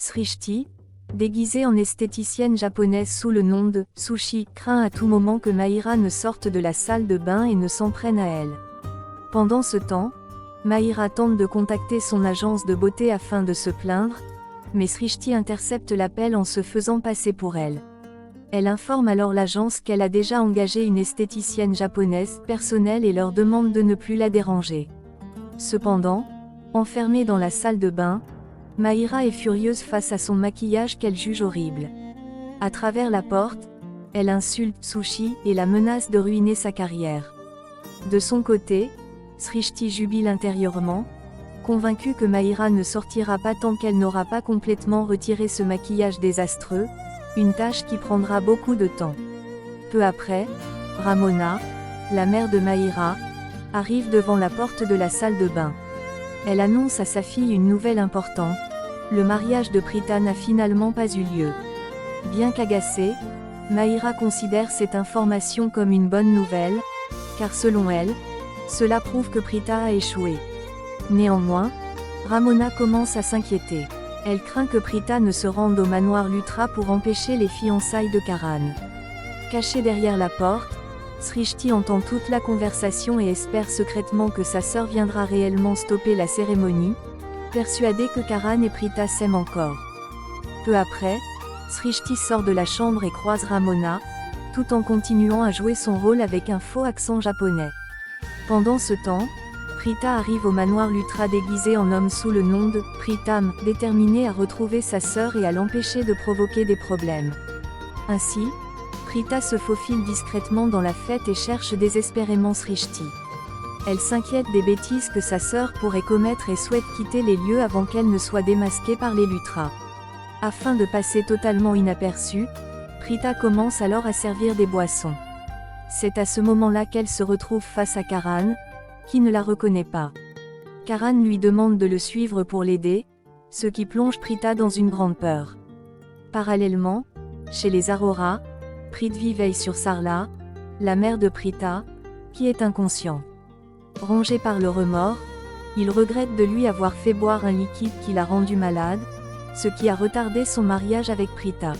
Srishti, déguisée en esthéticienne japonaise sous le nom de Sushi, craint à tout moment que Mahira ne sorte de la salle de bain et ne s'en prenne à elle. Pendant ce temps, Mahira tente de contacter son agence de beauté afin de se plaindre, mais Srishti intercepte l'appel en se faisant passer pour elle. Elle informe alors l'agence qu'elle a déjà engagé une esthéticienne japonaise personnelle et leur demande de ne plus la déranger. Cependant, enfermée dans la salle de bain, Mahira est furieuse face à son maquillage qu'elle juge horrible. À travers la porte, elle insulte Sushi et la menace de ruiner sa carrière. De son côté, Srishti jubile intérieurement, convaincue que Mahira ne sortira pas tant qu'elle n'aura pas complètement retiré ce maquillage désastreux, une tâche qui prendra beaucoup de temps. Peu après, Ramona, la mère de Mahira, arrive devant la porte de la salle de bain. Elle annonce à sa fille une nouvelle importante: le mariage de Prita n'a finalement pas eu lieu. Bien qu'agacée, Mahira considère cette information comme une bonne nouvelle, car selon elle, cela prouve que Prita a échoué. Néanmoins, Ramona commence à s'inquiéter. Elle craint que Prita ne se rende au manoir Lutra pour empêcher les fiançailles de Karan. Cachée derrière la porte, Srishti entend toute la conversation et espère secrètement que sa sœur viendra réellement stopper la cérémonie, persuadée que Karan et Prita s'aiment encore. Peu après, Srishti sort de la chambre et croise Ramona, tout en continuant à jouer son rôle avec un faux accent japonais. Pendant ce temps, Prita arrive au manoir Lutra déguisée en homme sous le nom de Pritam, déterminée à retrouver sa sœur et à l'empêcher de provoquer des problèmes. Ainsi, Prita se faufile discrètement dans la fête et cherche désespérément Srishti. Elle s'inquiète des bêtises que sa sœur pourrait commettre et souhaite quitter les lieux avant qu'elle ne soit démasquée par les Lutra. Afin de passer totalement inaperçue, Prita commence alors à servir des boissons. C'est à ce moment-là qu'elle se retrouve face à Karan, qui ne la reconnaît pas. Karan lui demande de le suivre pour l'aider, ce qui plonge Prita dans une grande peur. Parallèlement, chez les Arora, Prithvi veille sur Sarla, la mère de Prita, qui est inconscient. Rongé par le remords, il regrette de lui avoir fait boire un liquide qui l'a rendu malade, ce qui a retardé son mariage avec Prita.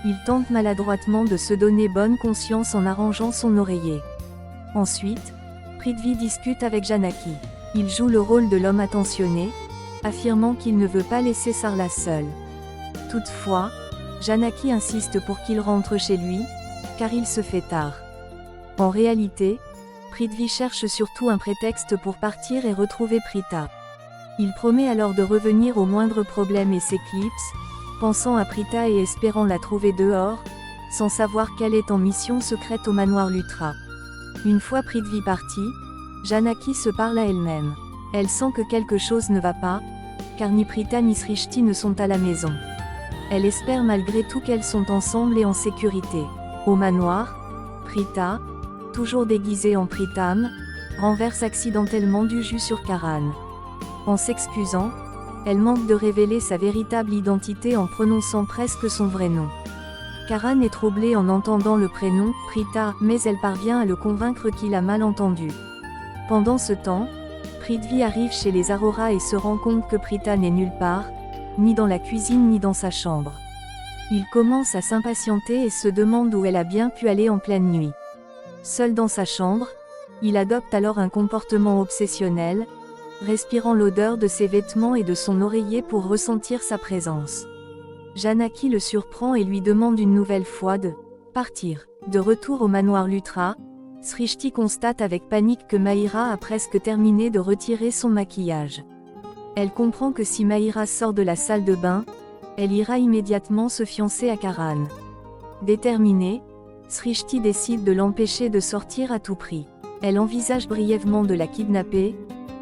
Il tente maladroitement de se donner bonne conscience en arrangeant son oreiller. Ensuite, Prithvi discute avec Janaki. Il joue le rôle de l'homme attentionné, affirmant qu'il ne veut pas laisser Sarla seule. Toutefois, Janaki insiste pour qu'il rentre chez lui, car il se fait tard. En réalité, Prithvi cherche surtout un prétexte pour partir et retrouver Prita. Il promet alors de revenir au moindre problème et s'éclipse, pensant à Prita et espérant la trouver dehors, sans savoir qu'elle est en mission secrète au manoir Lutra. Une fois Prithvi partie, Janaki se parle à elle-même. Elle sent que quelque chose ne va pas, car ni Prita ni Srishti ne sont à la maison. Elle espère malgré tout qu'elles sont ensemble et en sécurité. Au manoir, Prita, toujours déguisée en Pritam, renverse accidentellement du jus sur Karan. En s'excusant, elle manque de révéler sa véritable identité en prononçant presque son vrai nom. Karan est troublée en entendant le prénom Prita, mais elle parvient à le convaincre qu'il a mal entendu. Pendant ce temps, Prithvi arrive chez les Arora et se rend compte que Prita n'est nulle part, ni dans la cuisine ni dans sa chambre. Il commence à s'impatienter et se demande où elle a bien pu aller en pleine nuit. Seul dans sa chambre, il adopte alors un comportement obsessionnel, respirant l'odeur de ses vêtements et de son oreiller pour ressentir sa présence. Janaki le surprend et lui demande une nouvelle fois de partir. De retour au manoir Lutra, Srishti constate avec panique que Mahira a presque terminé de retirer son maquillage. Elle comprend que si Mahira sort de la salle de bain, elle ira immédiatement se fiancer à Karan. Déterminée, Srishti décide de l'empêcher de sortir à tout prix. Elle envisage brièvement de la kidnapper,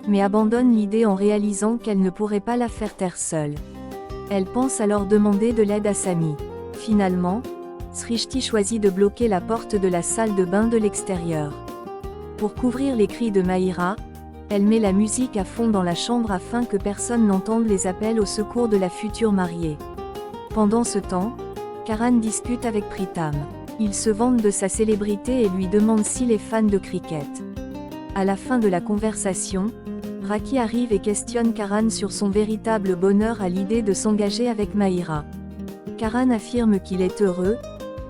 mais abandonne l'idée en réalisant qu'elle ne pourrait pas la faire taire seule. Elle pense alors demander de l'aide à Sami. Finalement, Srishti choisit de bloquer la porte de la salle de bain de l'extérieur. Pour couvrir les cris de Mahira, elle met la musique à fond dans la chambre afin que personne n'entende les appels au secours de la future mariée. Pendant ce temps, Karan discute avec Pritam. Il se vante de sa célébrité et lui demande s'il est fan de cricket. À la fin de la conversation, Raki arrive et questionne Karan sur son véritable bonheur à l'idée de s'engager avec Mahira. Karan affirme qu'il est heureux,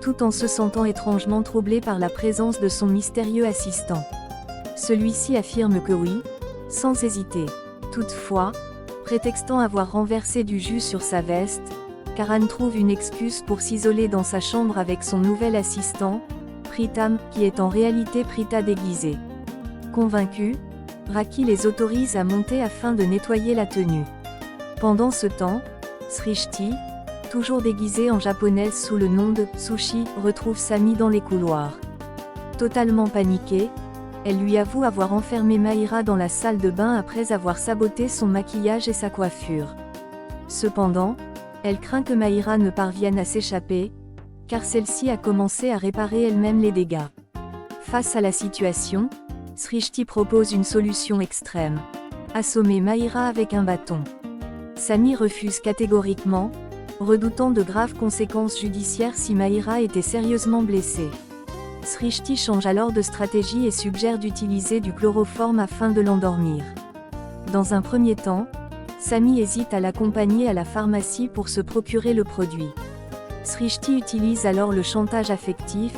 tout en se sentant étrangement troublé par la présence de son mystérieux assistant. Celui-ci affirme que oui, sans hésiter. Toutefois, prétextant avoir renversé du jus sur sa veste, Karan trouve une excuse pour s'isoler dans sa chambre avec son nouvel assistant, Pritam, qui est en réalité Prita déguisé. Convaincu, Raki les autorise à monter afin de nettoyer la tenue. Pendant ce temps, Srishti, toujours déguisée en japonaise sous le nom de Sushi, retrouve Sami dans les couloirs. Totalement paniquée, elle lui avoue avoir enfermé Mahira dans la salle de bain après avoir saboté son maquillage et sa coiffure. Cependant, elle craint que Mahira ne parvienne à s'échapper, car celle-ci a commencé à réparer elle-même les dégâts. Face à la situation, Srishti propose une solution extrême. Assommer Mahira avec un bâton. Sami refuse catégoriquement, redoutant de graves conséquences judiciaires si Mahira était sérieusement blessée. Srishti change alors de stratégie et suggère d'utiliser du chloroforme afin de l'endormir. Dans un premier temps, Sami hésite à l'accompagner à la pharmacie pour se procurer le produit. Srishti utilise alors le chantage affectif,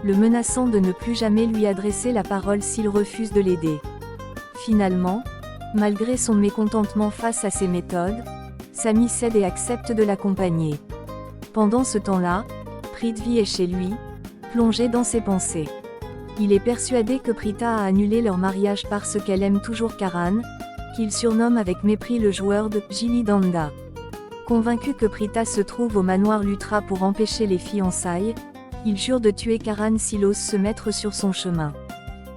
le menaçant de ne plus jamais lui adresser la parole s'il refuse de l'aider. Finalement, malgré son mécontentement face à ces méthodes, Sami cède et accepte de l'accompagner. Pendant ce temps-là, Prithvi est chez lui, plongé dans ses pensées. Il est persuadé que Prita a annulé leur mariage parce qu'elle aime toujours Karan, qu'il surnomme avec mépris le joueur de Gilly Danda. Convaincu que Prita se trouve au manoir Lutra pour empêcher les fiançailles, il jure de tuer Karan s'il ose se mettre sur son chemin.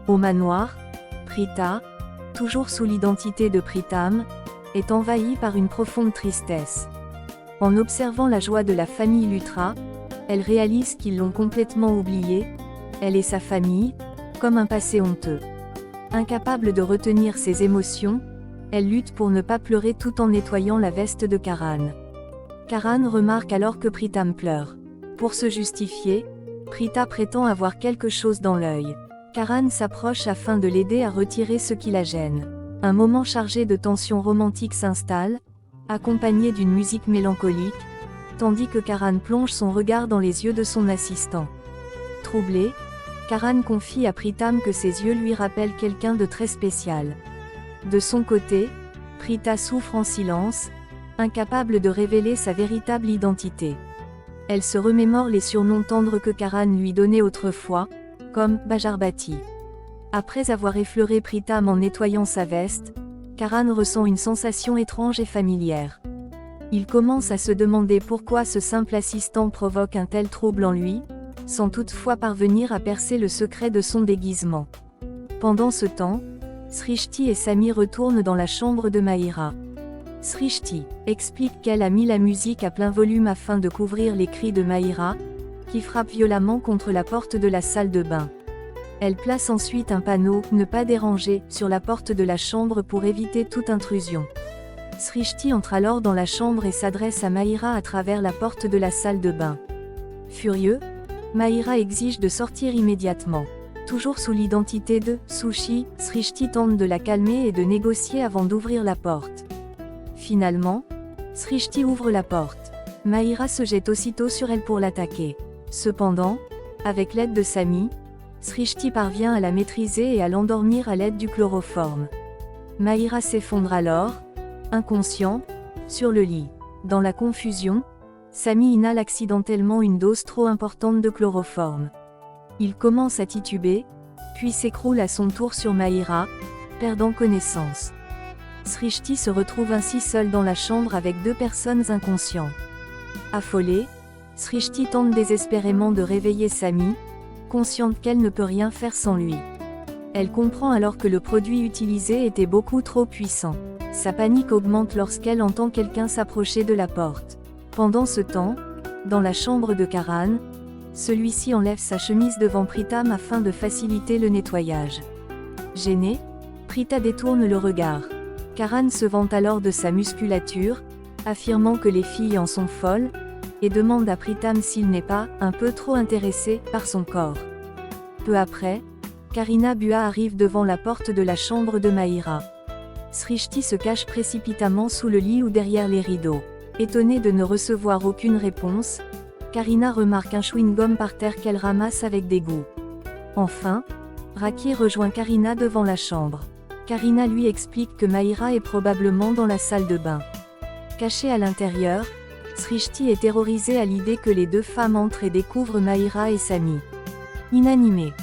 Au manoir, Prita, toujours sous l'identité de Pritam, est envahie par une profonde tristesse. En observant la joie de la famille Lutra, elle réalise qu'ils l'ont complètement oubliée, elle et sa famille, comme un passé honteux. Incapable de retenir ses émotions, elle lutte pour ne pas pleurer tout en nettoyant la veste de Karan. Karan remarque alors que Pritam pleure. Pour se justifier, Prita prétend avoir quelque chose dans l'œil. Karan s'approche afin de l'aider à retirer ce qui la gêne. Un moment chargé de tension romantique s'installe, accompagné d'une musique mélancolique, tandis que Karan plonge son regard dans les yeux de son assistant. Troublé, Karan confie à Pritam que ses yeux lui rappellent quelqu'un de très spécial. De son côté, Prita souffre en silence, incapable de révéler sa véritable identité. Elle se remémore les surnoms tendres que Karan lui donnait autrefois, comme Bajarbati. Après avoir effleuré Pritam en nettoyant sa veste, Karan ressent une sensation étrange et familière. Il commence à se demander pourquoi ce simple assistant provoque un tel trouble en lui, sans toutefois parvenir à percer le secret de son déguisement. Pendant ce temps, Srishti et Sami retournent dans la chambre de Mahira. Srishti explique qu'elle a mis la musique à plein volume afin de couvrir les cris de Mahira, qui frappe violemment contre la porte de la salle de bain. Elle place ensuite un panneau « Ne pas déranger » sur la porte de la chambre pour éviter toute intrusion. Srishti entre alors dans la chambre et s'adresse à Mahira à travers la porte de la salle de bain. Furieux, Mahira exige de sortir immédiatement. Toujours sous l'identité de Sushi, Srishti tente de la calmer et de négocier avant d'ouvrir la porte. Finalement, Srishti ouvre la porte. Mahira se jette aussitôt sur elle pour l'attaquer. Cependant, avec l'aide de Sami, Srishti parvient à la maîtriser et à l'endormir à l'aide du chloroforme. Mahira s'effondre alors, inconscient, sur le lit. Dans la confusion, Sami inhale accidentellement une dose trop importante de chloroforme. Il commence à tituber, puis s'écroule à son tour sur Mahira, perdant connaissance. Srishti se retrouve ainsi seul dans la chambre avec deux personnes inconscientes. Affolée, Srishti tente désespérément de réveiller Sami, consciente qu'elle ne peut rien faire sans lui. Elle comprend alors que le produit utilisé était beaucoup trop puissant. Sa panique augmente lorsqu'elle entend quelqu'un s'approcher de la porte. Pendant ce temps, dans la chambre de Karan, celui-ci enlève sa chemise devant Pritam afin de faciliter le nettoyage. Gêné, Prita détourne le regard. Karan se vante alors de sa musculature, affirmant que les filles en sont folles, et demande à Pritam s'il n'est pas un peu trop intéressé par son corps. Peu après, Karina Bua arrive devant la porte de la chambre de Mahira. Srishti se cache précipitamment sous le lit ou derrière les rideaux. Étonnée de ne recevoir aucune réponse, Karina remarque un chewing-gum par terre qu'elle ramasse avec dégoût. Enfin, Raki rejoint Karina devant la chambre. Karina lui explique que Mahira est probablement dans la salle de bain. Cachée à l'intérieur, Srishti est terrorisée à l'idée que les deux femmes entrent et découvrent Mahira et Sami. Inanimée.